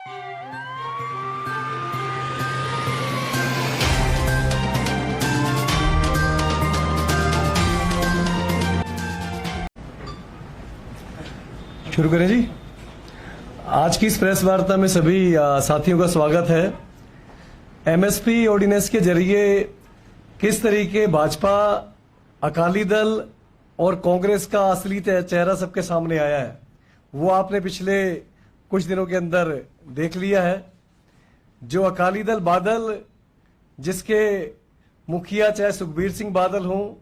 शुरू करें जी। आज की इस प्रेस वार्ता में सभी साथियों का स्वागत है। एमएसपी ऑर्डिनेंस के जरिए किस तरीके भाजपा, अकाली दल और कांग्रेस का असली चेहरा सबके सामने आया है, वो आपने पिछले कुछ दिनों के अंदर देख लिया है। जो अकाली दल बादल, जिसके मुखिया चाहे सुखबीर सिंह बादल हों,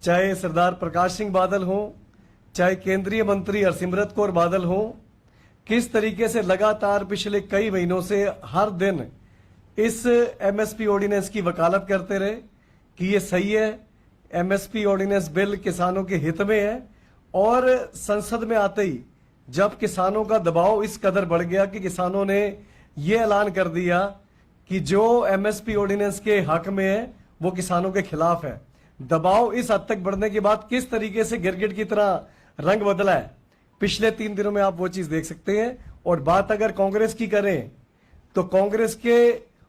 चाहे सरदार प्रकाश सिंह बादल हों, चाहे केंद्रीय मंत्री हरसिमरत कौर बादल हों, किस तरीके से लगातार पिछले कई महीनों से हर दिन इस एमएसपी ऑर्डिनेंस की वकालत करते रहे कि ये सही है, एमएसपी ऑर्डिनेंस बिल किसानों के हित में है। और संसद में आते ही जब किसानों का दबाव इस कदर बढ़ गया कि किसानों ने ये ऐलान कर दिया कि जो एमएसपी ऑर्डिनेंस के हक में है वो किसानों के खिलाफ है। दबाव इस हद तक बढ़ने के बाद किस तरीके से गिरगिट की तरह रंग बदला है, पिछले 3 दिनों में आप वो चीज देख सकते हैं। और बात अगर कांग्रेस की करें तो कांग्रेस के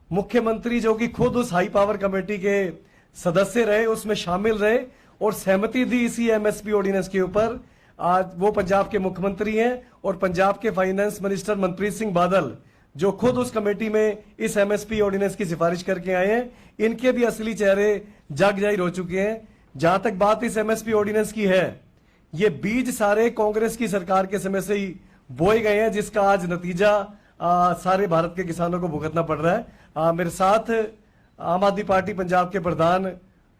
मुख्यमंत्री, जो कि खुद उस हाई पावर कमेटी के सदस्य रहे, उसमें शामिल रहे और सहमति दी इसी एमएसपी ऑर्डिनेंस के ऊपर, आज वो पंजाब के मुख्यमंत्री हैं। और पंजाब के फाइनेंस मिनिस्टर मनप्रीत सिंह बादल, जो खुद उस कमेटी में इस एमएसपी ऑर्डिनेंस की सिफारिश करके आए हैं, इनके भी असली चेहरे जग जाहिर हो चुके हैं। जहां तक बात इस एमएसपी ऑर्डिनेंस की है, ये बीज सारे कांग्रेस की सरकार के समय से ही बोए गए हैं, जिसका आज नतीजा सारे भारत के किसानों को भुगतना पड़ रहा है। मेरे साथ आम आदमी पार्टी पंजाब के प्रधान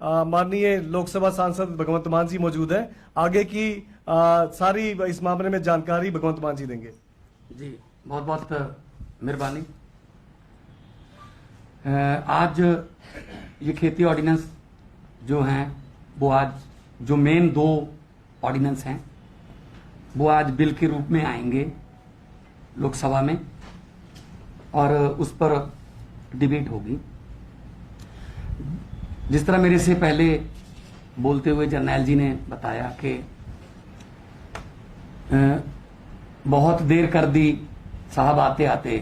माननीय लोकसभा सांसद भगवंत मान जी मौजूद हैं। आगे की सारी इस मामले में जानकारी भगवंत मान जी देंगे। जी बहुत बहुत मेहरबानी। आज ये खेती ऑर्डिनेंस जो हैं वो आज जो मेन 2 ऑर्डिनेंस हैं वो आज बिल के रूप में आएंगे लोकसभा में और उस पर डिबेट होगी। जिस तरह मेरे से पहले बोलते हुए जर्नैल जी ने बताया कि बहुत देर कर दी साहब आते आते,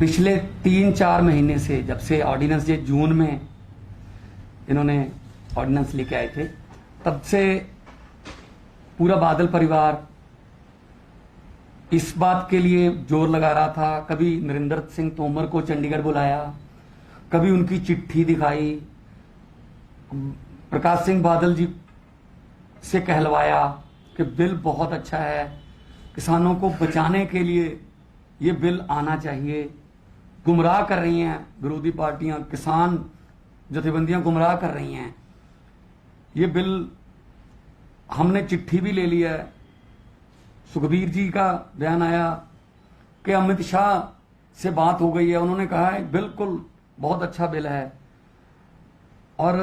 पिछले 3-4 महीने से, जब से ऑर्डिनेंस ये जून में इन्होंने ऑर्डिनेंस लेके आए थे, तब से पूरा बादल परिवार इस बात के लिए जोर लगा रहा था। कभी नरेंद्र सिंह तोमर को चंडीगढ़ बुलाया, कभी उनकी चिट्ठी दिखाई, प्रकाश सिंह बादल जी से कहलवाया कि बिल बहुत अच्छा है, किसानों को बचाने के लिए ये बिल आना चाहिए। गुमराह कर रही हैं विरोधी पार्टियां, किसान जथेबंदियां गुमराह कर रही हैं। ये बिल हमने चिट्ठी भी ले लिया है। सुखबीर जी का बयान आया कि अमित शाह से बात हो गई है, उन्होंने कहा है बिल्कुल बहुत अच्छा बिल है। और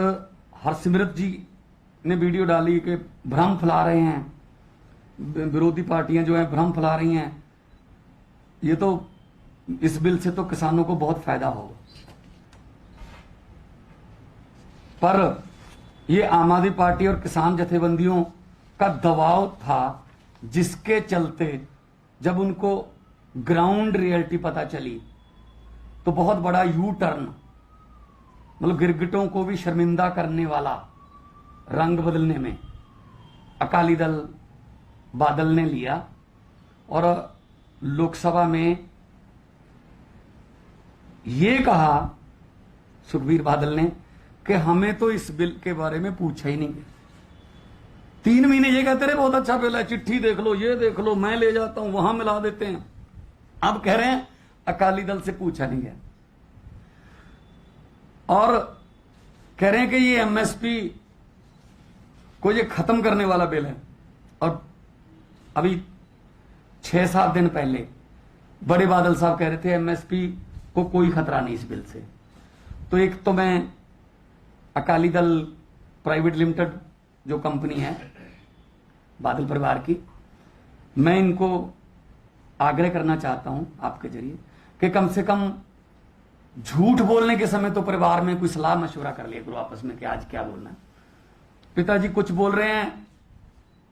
हरसिमरत जी ने वीडियो डाली कि भ्रम फैला रहे हैं, विरोधी पार्टियां जो हैं भ्रम फैला रही हैं, ये तो इस बिल से तो किसानों को बहुत फायदा होगा। पर ये आम आदमी पार्टी और किसान जथेबंदियों का दबाव था, जिसके चलते जब उनको ग्राउंड रियलिटी पता चली तो बहुत बड़ा यू टर्न, मतलब गिरगिटों को भी शर्मिंदा करने वाला रंग बदलने में अकाली दल बादल ने लिया। और लोकसभा में ये कहा सुखबीर बादल ने कि हमें तो इस बिल के बारे में पूछा ही नहीं। 3 महीने ये कहते रहे बहुत अच्छा बिल है, चिट्ठी देख लो, ये देख लो, मैं ले जाता हूं, वहां मिला देते हैं। अब कह रहे हैं अकाली दल से पूछा नहीं गया और कह रहे हैं कि ये एमएसपी को ये खत्म करने वाला बिल है। और अभी 6-7 दिन पहले बड़े बादल साहब कह रहे थे एमएसपी को कोई खतरा नहीं इस बिल से। तो एक तो मैं अकाली दल प्राइवेट लिमिटेड जो कंपनी है बादल परिवार की, मैं इनको आग्रह करना चाहता हूं आपके जरिए कि कम से कम झूठ बोलने के समय तो परिवार में कोई सलाह मशवरा कर लिया करो आपस में कि आज क्या बोलना है। पिताजी कुछ बोल रहे हैं,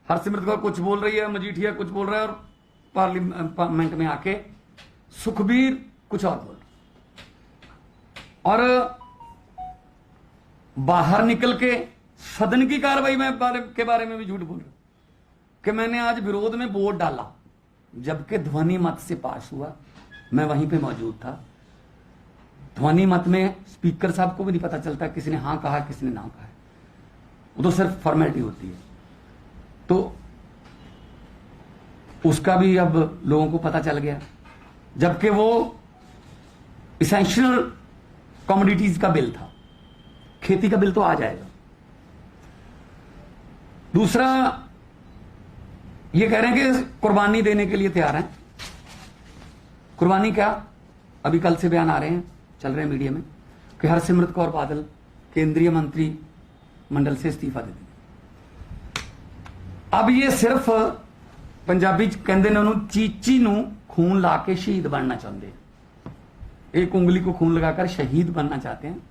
हरसिमरत कौर कुछ बोल रही है, मजीठिया कुछ बोल रहा है और पार्लियामेंट में आके सुखबीर कुछ और बोल रहा और बाहर निकल के सदन की कार्रवाई के बारे में भी झूठ बोल रहा कि मैंने आज विरोध में वोट डाला, जबकि ध्वनि मत से पास हुआ। मैं वहीं पे मौजूद था। ध्वनि मत में स्पीकर साहब को भी नहीं पता चलता किसने हाँ कहा किसने ना कहा, वो तो सिर्फ फॉर्मेलिटी होती है। तो उसका भी अब लोगों को पता चल गया, जबकि वो इसेंशियल कमोडिटीज का बिल था। खेती का बिल तो आ जाएगा। दूसरा, ये कह रहे हैं कि कुर्बानी देने के लिए तैयार हैं। कुर्बानी क्या? अभी कल से बयान आ रहे हैं, चल रहे हैं मीडिया में, कि हरसिमरत कौर बादल केंद्रीय मंत्री मंडल से इस्तीफा दे देंगे। अब ये सिर्फ पंजाबी कहते ने उन्होंने चीची नू खून ला के शहीद बनना चाहते हैं। एक उंगली को खून लगाकर शहीद बनना चाहते हैं।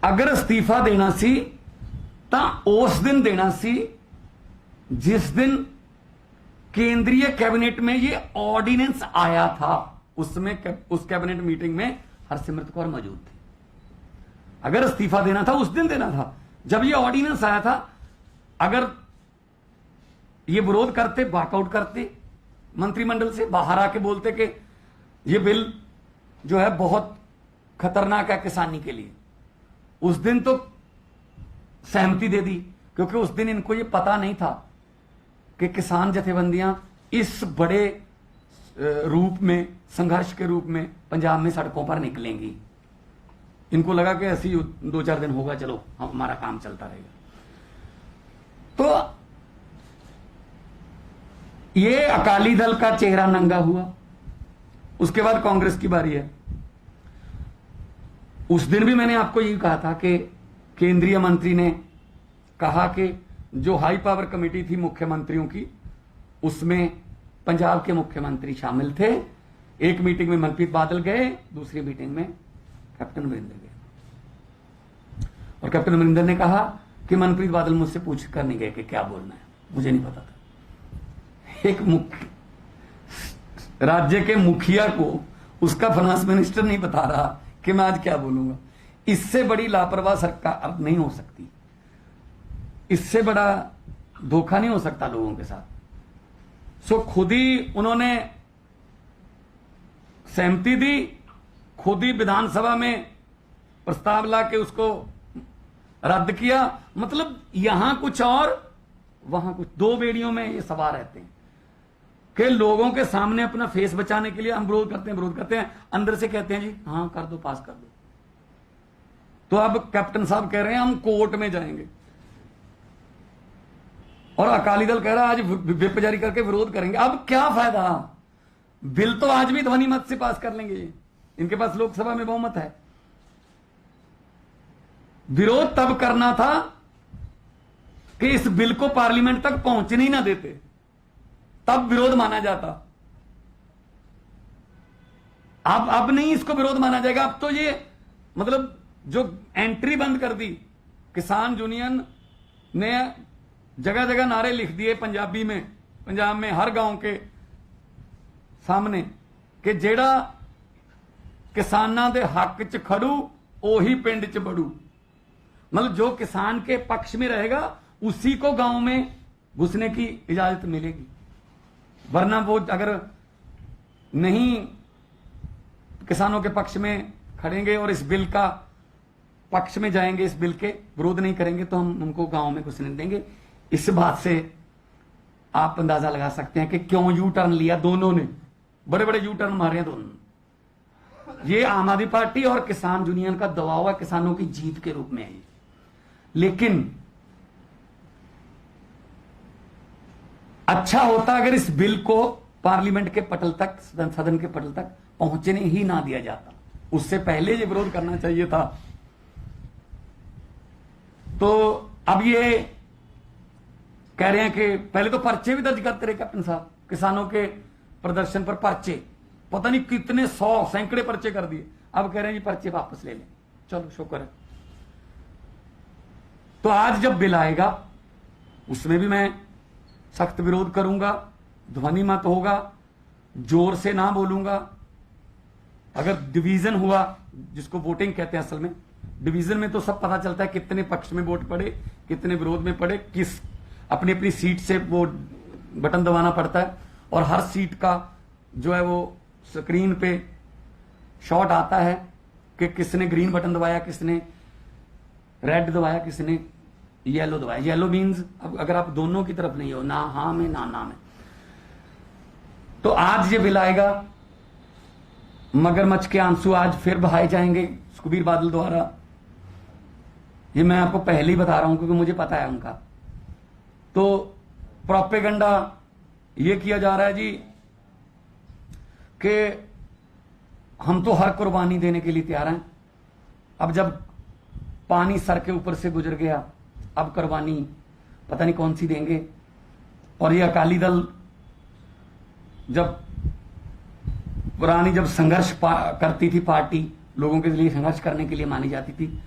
अगर इस्तीफा देना सी तो उस दिन देना सी जिस दिन केंद्रीय कैबिनेट में ये ऑर्डिनेंस आया था। उसमें उस कैबिनेट मीटिंग में हरसिमरत कौर मौजूद थी। अगर इस्तीफा देना था उस दिन देना था जब ये ऑर्डिनेंस आया था। अगर ये विरोध करते, वॉकआउट करते, मंत्रिमंडल से बाहर आके बोलते कि ये बिल जो है बहुत खतरनाक है किसानी के लिए, उस दिन तो सहमति दे दी, क्योंकि उस दिन इनको ये पता नहीं था कि किसान जथेबंदियां इस बड़े रूप में, संघर्ष के रूप में पंजाब में सड़कों पर निकलेंगी। इनको लगा कि ऐसी 2-4 दिन होगा, चलो हमारा काम चलता रहेगा। तो ये अकाली दल का चेहरा नंगा हुआ। उसके बाद कांग्रेस की बारी है। उस दिन भी मैंने आपको यही कहा था कि केंद्रीय मंत्री ने कहा कि जो हाई पावर कमेटी थी मुख्यमंत्रियों की, उसमें पंजाब के मुख्यमंत्री शामिल थे। एक मीटिंग में मनप्रीत बादल गए, दूसरी मीटिंग में कैप्टन अमरिंदर गए। और कैप्टन अमरिंदर ने कहा कि मनप्रीत बादल मुझसे पूछ कर नहीं गए कि क्या बोलना है, मुझे नहीं पता था। एक राज्य के मुखिया को उसका फाइनेंस मिनिस्टर नहीं बता रहा कि मैं आज क्या बोलूंगा। इससे बड़ी लापरवाह सरकार नहीं हो सकती, इससे बड़ा धोखा नहीं हो सकता लोगों के साथ। सो खुद ही उन्होंने सहमति दी, खुद ही विधानसभा में प्रस्ताव ला के उसको रद्द किया। मतलब यहां कुछ और वहां कुछ, दो बेड़ियों में ये सवार रहते हैं कि लोगों के सामने अपना फेस बचाने के लिए हम विरोध करते हैं, अंदर से कहते हैं जी हाँ कर दो, पास कर दो। तो अब कैप्टन साहब कह रहे हैं हम कोर्ट में जाएंगे, और अकाली दल कह रहा है आज व्हिप जारी करके विरोध करेंगे। अब क्या फायदा? बिल तो आज भी ध्वनि मत से पास कर लेंगे, इनके पास लोकसभा में बहुमत है। विरोध तब करना था कि इस बिल को पार्लियामेंट तक पहुंचने ही ना देते, तब विरोध माना जाता। अब नहीं इसको विरोध माना जाएगा। अब तो ये मतलब जो एंट्री बंद कर दी, किसान यूनियन ने जगह जगह नारे लिख दिए पंजाबी में, पंजाब में हर गांव के सामने कि जेड़ा किसानां दे हक च खड़ू ओही पिंड च बड़ू। मतलब जो किसान के पक्ष में रहेगा उसी को गांव में घुसने की इजाजत मिलेगी, वरना वो अगर नहीं किसानों के पक्ष में खड़ेंगे और इस बिल का पक्ष में जाएंगे, इस बिल के विरोध नहीं करेंगे, तो हम उनको गांव में घुसने देंगे। इस बात से आप अंदाजा लगा सकते हैं कि क्यों यू टर्न लिया दोनों ने, बड़े बड़े यू टर्न मारे हैं दोनों। ये आम आदमी पार्टी और किसान यूनियन का दबाव है, किसानों की जीत के रूप में है। लेकिन अच्छा होता अगर इस बिल को पार्लियामेंट के पटल तक, सदन के पटल तक पहुंचने ही ना दिया जाता, उससे पहले ये विरोध करना चाहिए था। तो अब ये कह रहे हैं कि पहले तो पर्चे भी दर्ज करते रहे कैप्टन साहब, किसानों के प्रदर्शन पर पर्चे, पता नहीं कितने 100 सैकड़े पर्चे कर दिए। अब कह रहे हैं ये पर्चे वापस ले लें। चलो शुक्र है। तो आज जब बिल आएगा उसमें भी मैं सख्त विरोध करूंगा। ध्वनि मत होगा, जोर से ना बोलूंगा। अगर डिवीजन हुआ, जिसको वोटिंग कहते हैं असल में, डिवीजन में तो सब पता चलता है कितने पक्ष में वोट पड़े, कितने विरोध में पड़े, किस अपनी अपनी सीट से वो बटन दबाना पड़ता है। और हर सीट का जो है वो स्क्रीन पे शॉट आता है कि किसने ग्रीन बटन दबाया, किसने रेड दबाया, किसने येलो दबाया। येलो मीन्स अगर आप दोनों की तरफ नहीं हो, ना हाँ में ना में। तो आज ये बिल आएगा, मगरमच्छ के आंसू आज फिर बहाए जाएंगे सुखबीर बादल द्वारा। ये मैं आपको पहले ही बता रहा हूं क्योंकि मुझे पता है उनका। तो प्रोपेगेंडा ये किया जा रहा है जी कि हम तो हर कुर्बानी देने के लिए तैयार हैं। अब जब पानी सर के ऊपर से गुजर गया, अब कुर्बानी पता नहीं कौन सी देंगे। और ये अकाली दल जब पुरानी जब संघर्ष करती थी, पार्टी लोगों के लिए संघर्ष करने के लिए मानी जाती थी,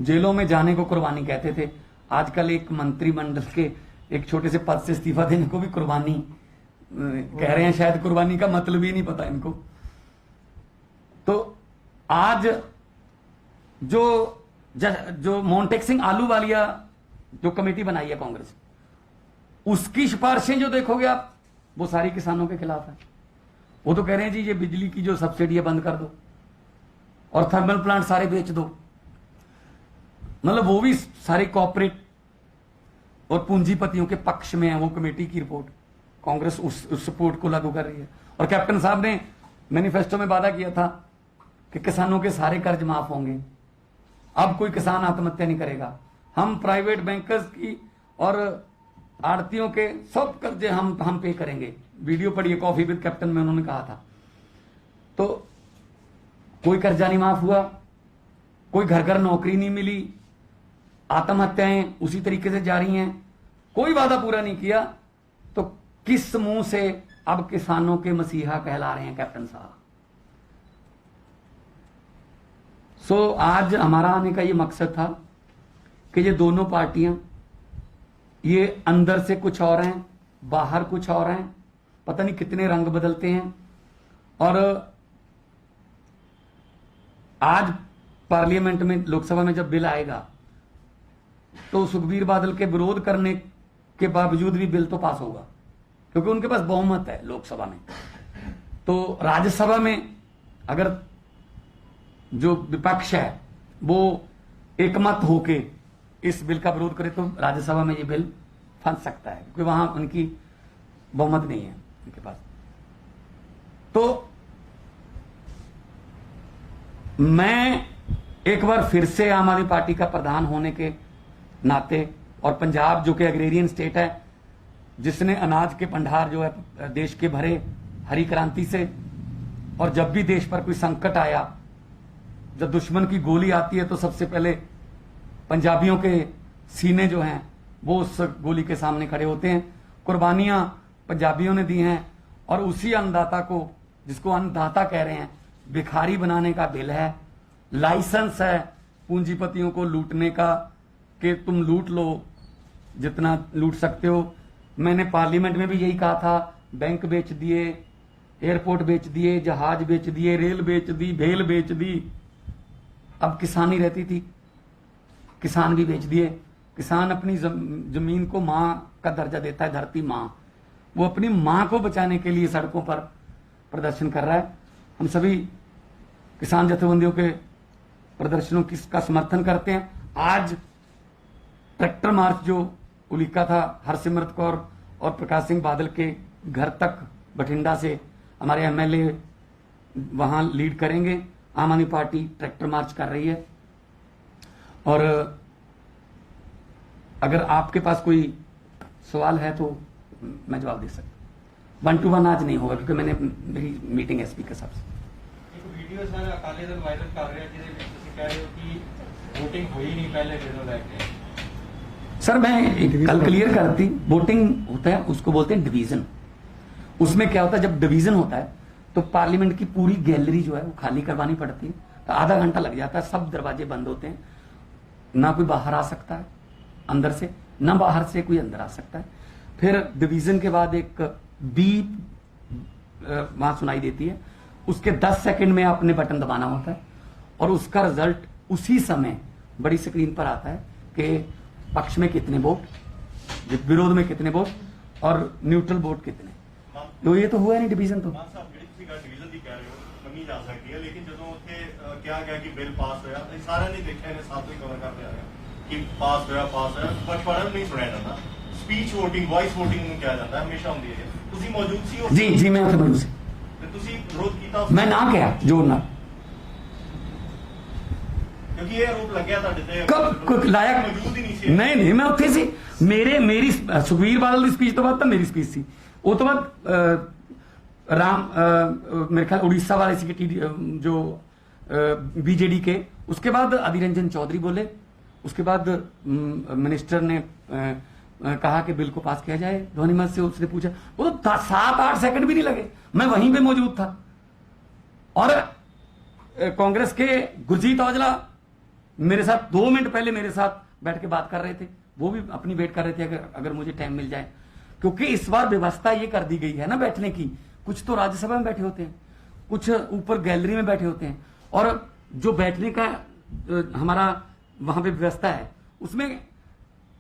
जेलों में जाने को कुर्बानी कहते थे। आजकल एक मंत्रिमंडल के एक छोटे से पद से इस्तीफा देने को भी कुर्बानी कह रहे हैं। शायद कुर्बानी का मतलब ही नहीं पता इनको। तो आज जो मोन्टेक सिंह आलूवालिया जो कमेटी बनाई है कांग्रेस, उसकी सिफारिशें जो देखोगे आप, वो सारी किसानों के खिलाफ है। वो तो कह रहे हैं जी ये बिजली की जो सब्सिडी है बंद कर दो और थर्मल प्लांट सारे बेच दो। मतलब वो भी सारे कॉर्पोरेट और पूंजीपतियों के पक्ष में है वो कमेटी की रिपोर्ट। कांग्रेस उस रिपोर्ट को लागू कर रही है। और कैप्टन साहब ने मैनिफेस्टो में वादा किया था कि किसानों के सारे कर्ज माफ होंगे, अब कोई किसान आत्महत्या नहीं करेगा। हम प्राइवेट बैंकर्स की और आड़तियों के सब कर्जे हम पे करेंगे। वीडियो पढ़िए कॉफी विद कैप्टन में उन्होंने कहा था। तो कोई कर्जा नहीं माफ हुआ, कोई घर घर नौकरी नहीं मिली, आत्महत्याएं उसी तरीके से जारी हैं, कोई वादा पूरा नहीं किया। तो किस मुंह से अब किसानों के मसीहा कहला रहे हैं कैप्टन साहब। सो आज हमारा आने का ये मकसद था कि ये दोनों पार्टियां ये अंदर से कुछ और हैं, बाहर कुछ और हैं, पता नहीं कितने रंग बदलते हैं। और आज पार्लियामेंट में, लोकसभा में जब बिल आएगा तो सुखबीर बादल के विरोध करने के बावजूद भी बिल तो पास होगा क्योंकि उनके पास बहुमत है लोकसभा में। तो राज्यसभा में अगर जो विपक्ष है वो एकमत होके इस बिल का विरोध करे तो राज्यसभा में ये बिल फंस सकता है क्योंकि वहां उनकी बहुमत नहीं है उनके पास। तो मैं एक बार फिर से आम आदमी पार्टी का प्रधान होने के नाते, और पंजाब जो कि एग्रेरियन स्टेट है, जिसने अनाज के भंडार जो है देश के भरे हरी क्रांति से, और जब भी देश पर कोई संकट आया, जब दुश्मन की गोली आती है तो सबसे पहले पंजाबियों के सीने जो हैं वो उस गोली के सामने खड़े होते हैं। कुर्बानियां पंजाबियों ने दी हैं और उसी अन्नदाता को, जिसको अन्नदाता कह रहे हैं, भिखारी बनाने का बिल है। लाइसेंस है पूंजीपतियों को लूटने का कि तुम लूट लो जितना लूट सकते हो। मैंने पार्लियामेंट में भी यही कहा था, बैंक बेच दिए, एयरपोर्ट बेच दिए, जहाज बेच दिए, रेल बेच दी, भेल बेच दी। अब किसानी रहती थी, किसान भी बेच दिए। किसान अपनी जमीन को मां का दर्जा देता है, धरती मां। वो अपनी मां को बचाने के लिए सड़कों पर प्रदर्शन कर रहा है। हम सभी किसान जथेबंदियों के प्रदर्शनों का समर्थन करते हैं। आज ट्रैक्टर मार्च जो उलिका था, हरसिमरत कौर और प्रकाश सिंह बादल के घर तक बठिंडा से हमारे एमएलए वहां लीड करेंगे। आम आदमी पार्टी ट्रैक्टर मार्च कर रही है। और अगर आपके पास कोई सवाल है तो मैं जवाब दे सकता। 1-to-1 आज नहीं होगा क्योंकि मेरी मीटिंग है स्पीकर साहब से। Video sir Akali Dal viral कर रहे हैं जिसे ਤੁਸੀਂ कह रहे हो कि वोटिंग हुई नहीं पहले दिनों लेके। सर मैं कल क्लियर करती, वोटिंग होता है उसको बोलते हैं डिवीजन। उसमें क्या होता है, जब डिवीजन होता है तो पार्लियामेंट की पूरी गैलरी जो है वो खाली करवानी पड़ती है। तो आधा घंटा लग जाता है, सब दरवाजे बंद होते हैं, ना कोई बाहर आ सकता है अंदर से, ना बाहर से कोई अंदर आ सकता है। फिर डिवीजन के बाद एक बीप वहां सुनाई देती है, उसके 10 सेकंड में आपने बटन दबाना होता है और उसका रिजल्ट उसी समय बड़ी स्क्रीन पर आता है कि पक्ष में कितने वोट, विरोध में कितने वोट और न्यूट्रल वोट कितने। तो ये तो हुआ नहीं डिवीजन। तो ਮਾਨ ਸਾਹਿਬ ਜਿਹੜੀ ਤੁਸੀਂ ਗੱਲ ਡਿਵੀਜ਼ਨ ਦੀ ਕਹਿ ਰਹੇ ਹੋ ਮੰਨੀ ਜਾ ਸਕਦੀ ਹੈ, ਲੇਕਿਨ ਜਦੋਂ ਉੱਥੇ ਕਿਹਾ ਗਿਆ ਕਿ ਬਿੱਲ ਪਾਸ ਹੋਇਆ ਤਾਂ ਸਾਰਿਆਂ ਨੇ ਦੇਖਿਆ, ਇਹਨੇ ਸਾਥ ਵੀ ਕਵਰ ਕਰਦੇ ਆ ਰਹੇ ਕਿ ਪਾਸ ਹੋਇਆ ਪਰ ਪੜ੍ਹਨ ਨਹੀਂ ਸੁਣਿਆ ਜਾਂਦਾ। ਸਪੀਚ ਵੋਟਿੰਗ, ਵਾਇਸ ਵੋਟਿੰਗ ਨੂੰ ਕਿਹਾ ਜਾਂਦਾ ਹਮੇਸ਼ਾ ਹੁੰਦੀ ਹੈ। ਤੁਸੀਂ ਮੌਜੂਦ ਸੀ ਉਸ ਜੀ ਮੈਂ ਉੱਥੇ ਮੌਜੂਦ ਸੀ ਤੇ ਤੁਸੀਂ ਵਿਰੋਧ ਕੀਤਾ? ਮੈਂ ਨਾ ਕਿਹਾ ਜ਼ੋਰ ਨਾਲ, ਕਿਉਂਕਿ ਇਹ ਆਰੋਪ ਲੱਗਿਆ ਤੁਹਾਡੇ ਤੇ ਕਬ ਲਾਇਆ ਮੌਜੂਦ ਹੀ ਨਹੀਂ ਸੀ। ਨਹੀਂ ਮੈਂ ਉੱਥੇ ਸੀ। ਮੇਰੀ ਸੁਖਬੀਰ ਬਾਦਲ ਦੀ ਸਪੀਚ ਤੋਂ ਬਾਅਦ ਤਾਂ ਮੇਰੀ ਸਪੀਚ ਸੀ। ਉਹ ਤੋਂ ਬਾਅਦ मेरे ख्याल उड़ीसा वाले सी जो बीजेडी के, उसके बाद अधीर रंजन चौधरी बोले, उसके बाद मिनिस्टर ने कहा कि बिल को पास किया जाए। ध्वनिमत से उसने पूछा, वो तो 7-8 सेकंड भी नहीं लगे, मैं वहीं पे मौजूद था। और कांग्रेस के गुरजीत औजला मेरे साथ 2 मिनट पहले मेरे साथ बैठ के बात कर रहे थे, वो भी अपनी वेट कर रहे थे अगर मुझे टाइम मिल जाए, क्योंकि इस बार व्यवस्था ये कर दी गई है ना बैठने की। कुछ तो राज्यसभा में बैठे होते हैं, कुछ ऊपर गैलरी में बैठे होते हैं, और जो बैठने का हमारा वहां पे व्यवस्था है उसमें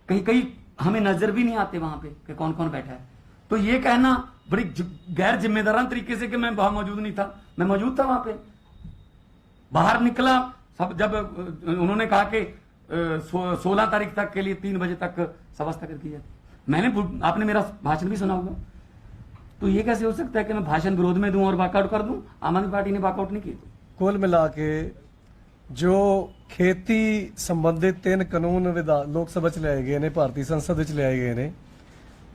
कहीं कहीं हमें नजर भी नहीं आते वहां पे कि कौन कौन बैठा है। तो ये कहना बड़ी गैर जिम्मेदाराना तरीके से कि मैं वहां मौजूद नहीं था, मैं मौजूद था वहां पे। बाहर निकला सब, जब उन्होंने कहा कि 16 तारीख तक के लिए 3 बजे तक सभा स्थगित की जाती, आपने मेरा भाषण भी सुना होगा। तो ये कैसे हो सकता है कि मैं भाषण विरोध में दूं और वॉकआउट कर दूं? आम आदमी पार्टी ने वॉकआउट नहीं की। कुल मिला के जो खेती संबंधित 3 कानून लोकसभा च लियाए गए ने, भारतीय संसद विच लियाए गए ने,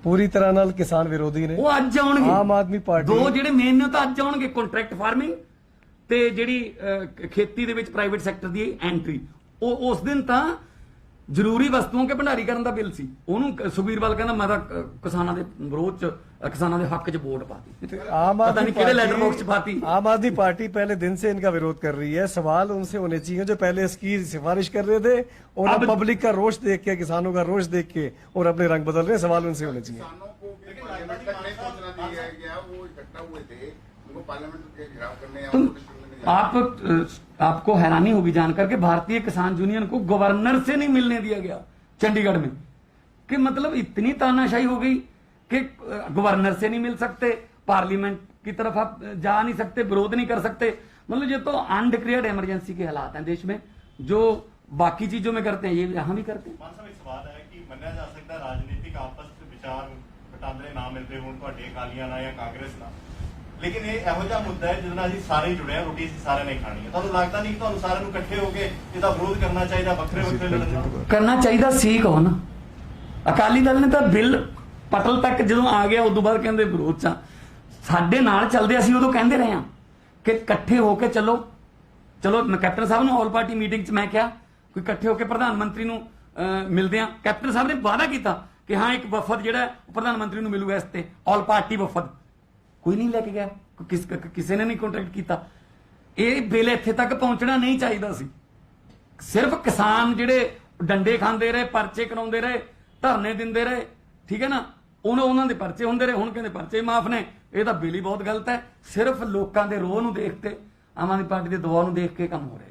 पूरी तरह नाल किसान विरोधी ने। वो अज आउणगे, आम आदमी पार्टी 2 ਜਿਹੜੇ ਮੇਨ ਨੇ ਤਾਂ ਅੱਜ ਆਉਣਗੇ, ਕੰਟਰੈਕਟ ਫਾਰਮਿੰਗ ਤੇ ਜਿਹੜੀ ਖੇਤੀ ਦੇ ਵਿੱਚ ਪ੍ਰਾਈਵੇਟ ਸੈਕਟਰ ਦੀ ਐਂਟਰੀ। ਉਹ ਉਸ ਦਿਨ ਤਾਂ ਜ਼ਰੂਰੀ ਵਸਤੂਆਂ ਕੇ ਭੰਡਾਰੀਕਰਨ ਦਾ ਬਿੱਲ ਸੀ, ਉਹਨੂੰ ਸੁਖਬੀਰ ਬਾਦਲ ਕਹਿੰਦਾ ਮੈਂ ਤਾਂ ਕਿਸਾਨਾਂ ਦੇ ਵਿਰੋਧ ਚ, ਕਿਸਾਨਾਂ ਦੇ ਹੱਕ ਚ ਵੋਟ ਪਾਤੀ। आम पता आदमी नहीं किहड़े लेटर बॉक्स च पाती। आम आदमी पार्टी पहले दिन से इनका विरोध कर रही है। सवाल उनसे होने चाहिए जो पहले इसकी सिफारिश कर रहे थे और अब पब्लिक का रोष देख के, किसानों का रोष देख के और अपने रंग बदल रहे हैं। सवाल उनसे होने चाहिए। किसानों को भी पार्लियामेंट तक नहीं पहुंचना दिया गया, वो इकट्ठा हुए थे, उनको पार्लियामेंट के घेराव करने या तुम प्रोटेस्ट करने नहीं जाना। आपको हैरानी होगी जानकर के भारतीय किसान यूनियन को गवर्नर से नहीं मिलने दिया गया चंडीगढ़ में, कि मतलब इतनी तानाशाही हो गई कि गवर्नर से नहीं मिल सकते, पार्लियामेंट की तरफ आप जा नहीं सकते, विरोध नहीं कर सकते। मतलब ये तो अनडिक्लेयर्ड इमरजेंसी के हालात हैं देश में, जो बाकी चीजों में करते हैं ये यहां भी करते हैं। ਮਾਨ ਸਾਹਿਬ ਇੱਕ ਸਵਾਲ ਹੈ ਕਿ ਮੰਨਿਆ ਜਾ ਸਕਦਾ ਰਾਜਨੀਤਿਕ ਆਪਸ ਵਿੱਚ ਵਿਚਾਰ ਵਟਾਂਦਰੇ ਨਾ ਮਿਲਦੇ ਹੋਣ ਤੁਹਾਡੇ ਅਕਾਲੀਆਂ ਨਾਲ ਜਾਂ ਕਾਂਗਰਸ ਨਾਲ, ਲੇਕਿਨ ਇਹ ਇਹੋ ਜਿਹਾ ਮੁੱਦਾ ਹੈ ਜਿਹਦੇ ਨਾਲ ਅਸੀਂ ਸਾਰੇ ਜੁੜੇ ਹਾਂ, ਰੋਟੀ ਅਸੀਂ ਸਾਰਿਆਂ ਨੇ ਖਾਣੀ ਹੈ। ਤੁਹਾਨੂੰ ਲੱਗਦਾ ਨਹੀਂ ਕਿ ਤੁਹਾਨੂੰ ਸਾਰਿਆਂ ਨੂੰ ਇਕੱਠੇ ਹੋ ਕੇ ਇਹਦਾ ਵਿਰੋਧ ਕਰਨਾ ਚਾਹੀਦਾ, ਵੱਖਰੇ ਵੱਖਰੇ ਲੜਨਾ करना चाहिए सी कहो ना। अकाली दल ने तो बिल पटल तक जो आ गया उदों बाद कहते विरोध च साडे नाल चलदे, ਅਸੀਂ ਉਦੋਂ ਕਹਿੰਦੇ ਰਹੇ ਹਾਂ ਕਿ ਇਕੱਠੇ ਹੋ ਕੇ ਚਲੋ। ਮੈਂ ਕੈਪਟਨ ਸਾਹਿਬ ਨੂੰ ਆਲ ਪਾਰਟੀ ਮੀਟਿੰਗ 'ਚ ਮੈਂ ਕਿਹਾ ਕੋਈ ਇਕੱਠੇ ਹੋ ਕੇ ਪ੍ਰਧਾਨ ਮੰਤਰੀ ਨੂੰ ਮਿਲਦੇ ਆ। ਕੈਪਟਨ ਸਾਹਿਬ ਨੇ ਵਾਅਦਾ ਕੀਤਾ ਕਿ ਹਾਂ ਇੱਕ ਵਫਦ ਜਿਹੜਾ ਪ੍ਰਧਾਨ ਮੰਤਰੀ ਨੂੰ ਮਿਲੂਗਾ, ਇਸ ਤੇ ਆਲ ਪਾਰਟੀ ਵਫਦ ਕੋਈ ਨਹੀਂ ਲੈ ਕੇ ਗਿਆ, ਕਿਸੇ ਨੇ ਨਹੀਂ ਕੰਟੈਕਟ ਕੀਤਾ। ਇਹ ਬਿੱਲ ਇੱਥੇ ਤੱਕ ਪਹੁੰਚਣਾ ਨਹੀਂ ਚਾਹੀਦਾ ਸੀ। ਸਿਰਫ ਕਿਸਾਨ ਜਿਹੜੇ ਡੰਡੇ ਖਾਂਦੇ ਰਹੇ, ਪਰਚੇ ਕਰਾਉਂਦੇ ਰਹੇ, ਧਰਨੇ ਦਿੰਦੇ ਰਹੇ, ਠੀਕ ਹੈ ਨਾ, ਉਹਨਾਂ ਦੇ ਪਰਚੇ ਹੁੰਦੇ ਰਹੇ, ਹੁਣ ਕਹਿੰਦੇ ਪਰਚੇ ਮਾਫ ਨੇ। ਇਹ ਤਾਂ ਬਿੱਲ ਹੀ ਬਹੁਤ ਗਲਤ ਹੈ। ਸਿਰਫ ਲੋਕਾਂ ਦੇ ਰੋਹ ਨੂੰ ਦੇਖ ਕੇ, ਆਮ ਆਦਮੀ ਪਾਰਟੀ ਦੇ ਦਬਾਅ ਨੂੰ ਦੇਖ ਕੇ ਕੰਮ ਹੋ ਰਿਹਾ।